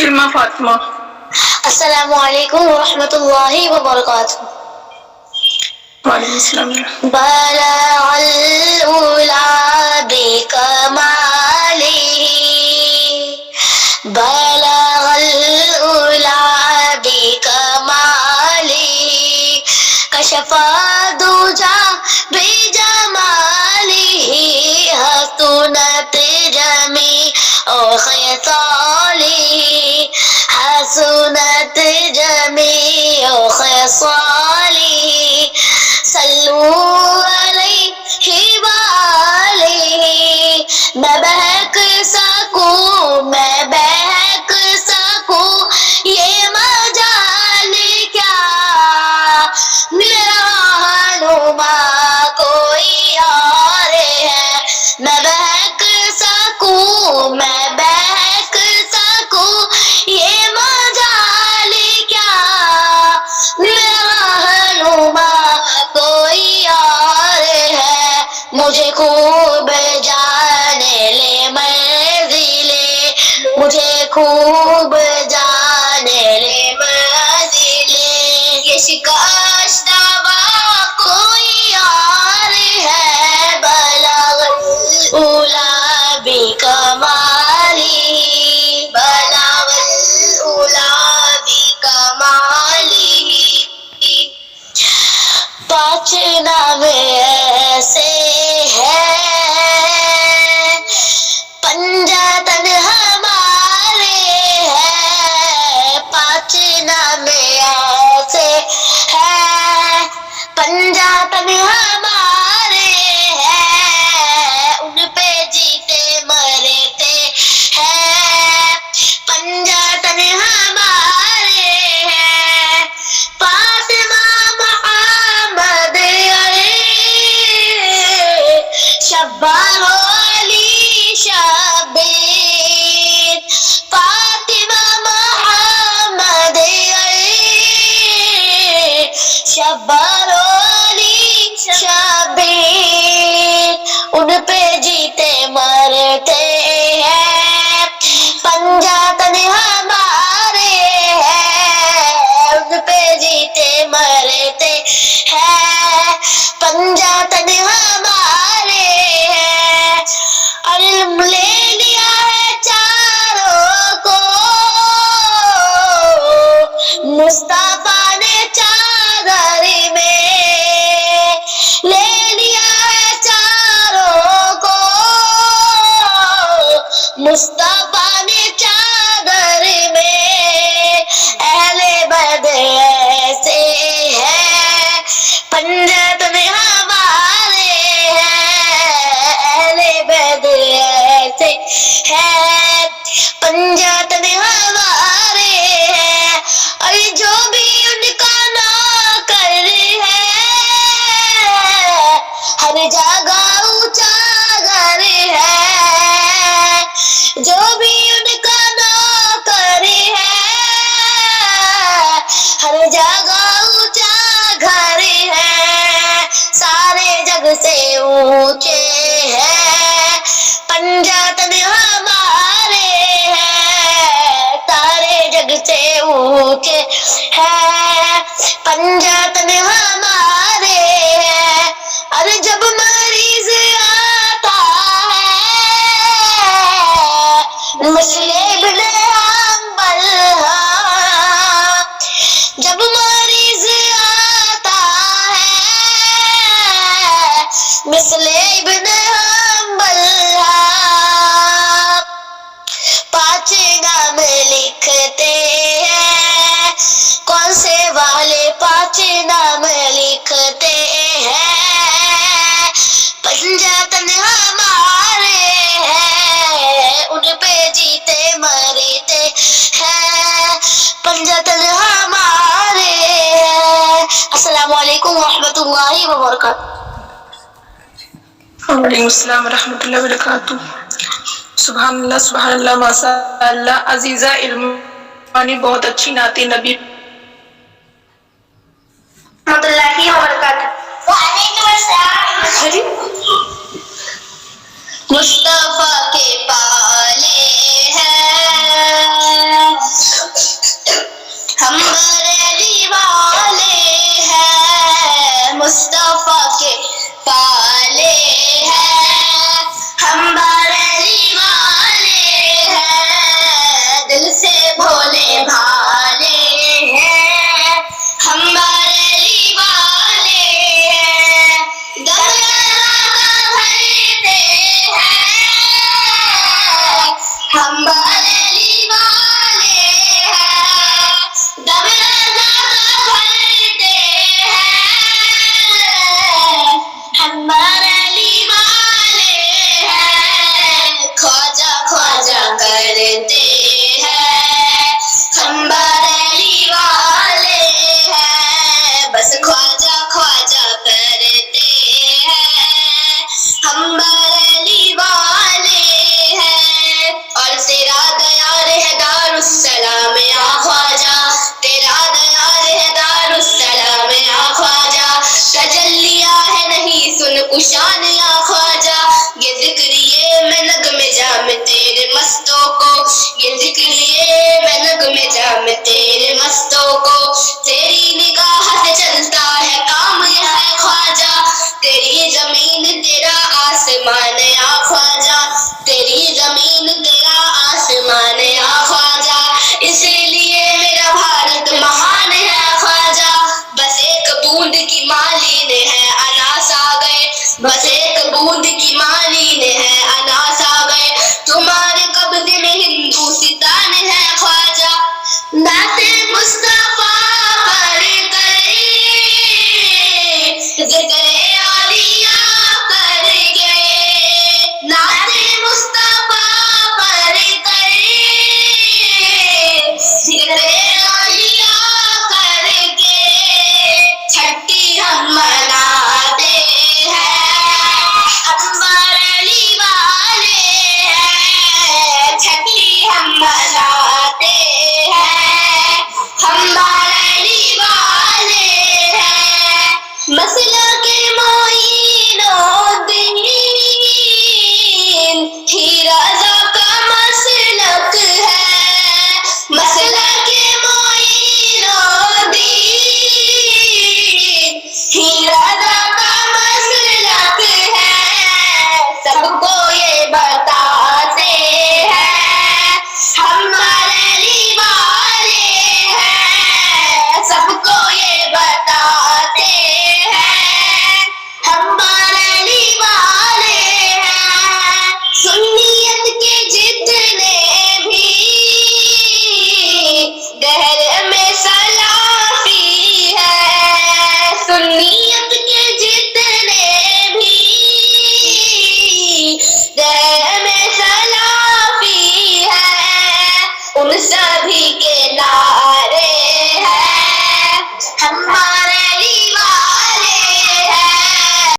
علما فاطمہ۔ السلام علیکم ورحمۃ اللہ وبرکاتہ۔ وعلیکم السلام۔ بلغ العلا بکمالہ، بلغ العلا بکمالہ، کشف الدجی بجمالہ، حسنت جمیع خصالہ، حسنت جمیع خصالہ، صلو علیہ وآلہ۔ میں بہک سکوں یہ مجال کیا، میرا رہنما کوئی اور ہے۔ میں بہک سکوں یہ مجال کیا، میرا رہنما کوئی اور ہے۔ مجھے خوب جانے لے منزلیں، مجھے خوب جانے لے منزلیں، یہ شکستہ کوئی اور ہے۔ بلغ العلا بکمالہ، بلغ العلا بکمالہ۔ پانچ نام ایسے ہیں پنجاتن ہمارے ہیں، پانچ نام ایسے ہیں پنجاتن ہمارے ہیں، ان پہ جیتے مرتے ہیں، پنجاتن ہمارے ہیں۔ فاطمہ محمد علی، شبار علی شبیر، فاطمہ محمد علی، شبار علی شبیر، ان پہ جیتے مرتے ہیں، پنجاتن ہمارے ہیں، ان پہ جیتے مرتے ہیں، پنجاتن ہمارے ہیں۔ علم لے لیا ہے چاروں کو مصطفیٰ نے چادر میں، لے لیا ہے چاروں کو مصطفیٰ نے چادر میں۔ اہل بدر ایسے ہیں پنجاتن ہمارے ہیں، اہل بدر ایسے ہیں پنجاتن ہمارے ہیں، اور جو بھی ان کا نوکر ہے ہر جگہ اونچا گھر ہے، جو بھی ان کا نوکر ہے ہر جگہ اونچا گھر ہے، سارے جگ سے اونچے ہیں پنجاتن ہمارے ہیں، سارے جگ سے اونچے ہیں پنجاتن ہمارے ہیں۔ اور جب مریض آتا ہے مسئلے ابن حنبل، جب مریض آتا ہے مثل ابن حنبل، پانچ نام لکھتے ہیں، کون سے والے پانچ نام لکھتے ہیں، پنجاتن ہمارے ہیں، ان پہ جیتے مرتے ہیں، پنجاتن ہمارے ہیں۔ السلام علیکم ورحمۃ اللہ وبرکاتہ۔ وعلیکم السلام ورحمۃ اللہ وبرکاتہ۔ سبحان اللہ ماشاء اللہ۔ عزیزہ علمانی بہت اچھی نعت نبی رحمۃ اللہ وبرکاتہ۔ وعلیکم السلام۔ مصطفیٰ کے پالے ہیں رہتے